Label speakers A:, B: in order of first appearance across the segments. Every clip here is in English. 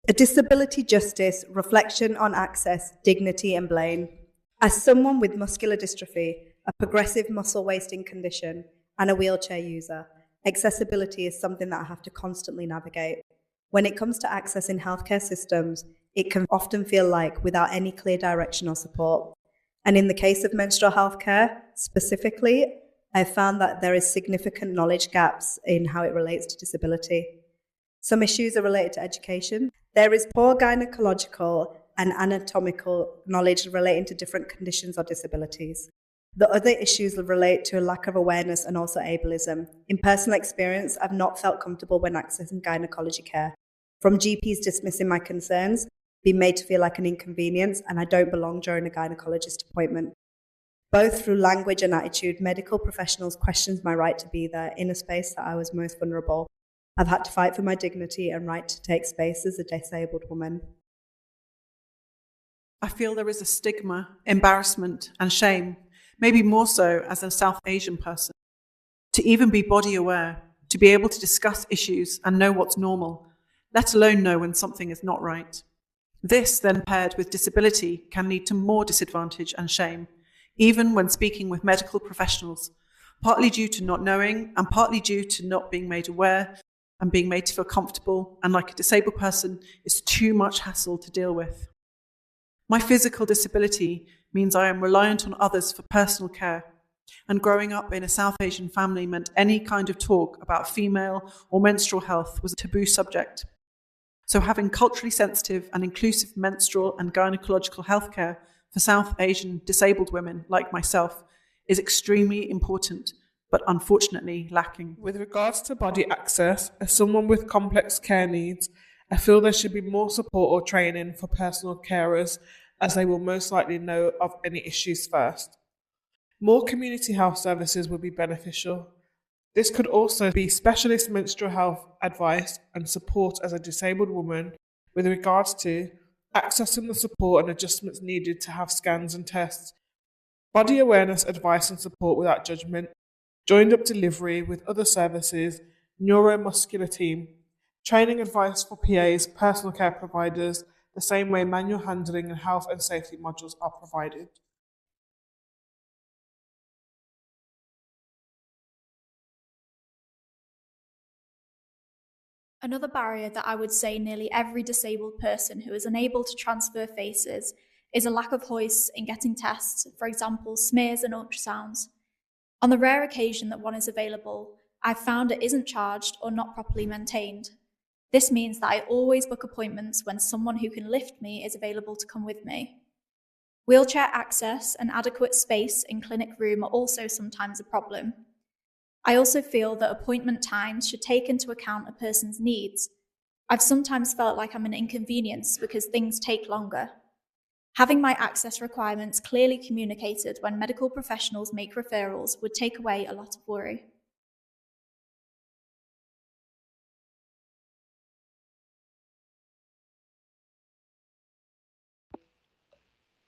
A: A disability justice reflection on access, dignity and blame. As someone with muscular dystrophy, a progressive muscle wasting condition, and a wheelchair user, accessibility is something that I have to constantly navigate. When it comes to access in healthcare systems, it can often feel like without any clear direction or support. And in the case of menstrual health care specifically, I've found that there is significant knowledge gaps in how it relates to disability. Some issues are related to education. There is poor gynecological and anatomical knowledge relating to different conditions or disabilities. The other issues relate to a lack of awareness and also ableism. In personal experience, I've not felt comfortable when accessing gynecology care. From GPs dismissing my concerns, being made to feel like an inconvenience, and I don't belong during a gynecologist appointment. Both through language and attitude, medical professionals questioned my right to be there in a space that I was most vulnerable. I've had to fight for my dignity and right to take space as a disabled woman.
B: I feel there is a stigma, embarrassment, and shame, maybe more so as a South Asian person. To even be body aware, to be able to discuss issues and know what's normal, let alone know when something is not right. This, then paired with disability, can lead to more disadvantage and shame, even when speaking with medical professionals, partly due to not knowing and partly due to not being made aware and being made to feel comfortable and like a disabled person is too much hassle to deal with. My physical disability means I am reliant on others for personal care, and growing up in a South Asian family meant any kind of talk about female or menstrual health was a taboo subject. So having culturally sensitive and inclusive menstrual and gynecological healthcare for South Asian disabled women like myself is extremely important, but unfortunately lacking.
C: With regards to body access, as someone with complex care needs, I feel there should be more support or training for personal carers, as they will most likely know of any issues first. More community health services would be beneficial. This could also be specialist menstrual health advice and support as a disabled woman with regards to accessing the support and adjustments needed to have scans and tests, body awareness advice and support without judgment, joined up delivery with other services, neuromuscular team, training advice for PAs, personal care providers, the same way manual handling and health and safety modules are provided.
D: Another barrier that I would say nearly every disabled person who is unable to transfer faces is a lack of hoists in getting tests, for example, smears and ultrasounds. On the rare occasion that one is available, I've found it isn't charged or not properly maintained. This means that I always book appointments when someone who can lift me is available to come with me. Wheelchair access and adequate space in clinic room are also sometimes a problem. I also feel that appointment times should take into account a person's needs. I've sometimes felt like I'm an inconvenience because things take longer. Having my access requirements clearly communicated when medical professionals make referrals would take away a lot of worry.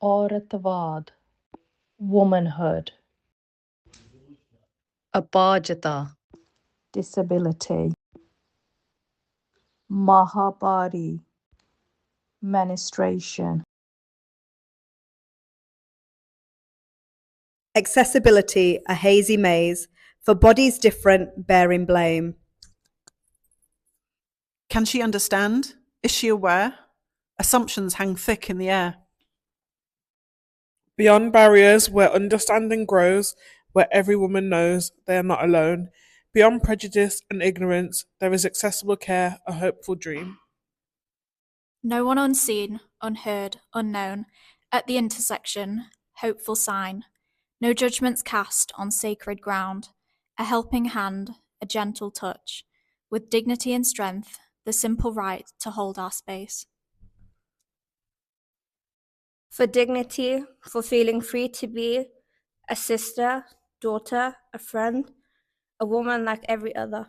E: औरतवाद, womanhood, apajata, disability, mahabari, menstruation.
A: Accessibility, a hazy maze, for bodies different, bearing blame.
B: Can she understand? Is she aware? Assumptions hang thick in the air.
C: Beyond barriers where understanding grows, where every woman knows they are not alone, beyond prejudice and ignorance, there is accessible care, a hopeful dream.
D: No one unseen, unheard, unknown, at the intersection, hopeful sign. No judgments cast on sacred ground, a helping hand, a gentle touch, with dignity and strength, the simple right to hold our space.
F: For dignity, for feeling free to be a sister, daughter, a friend, a woman like every other.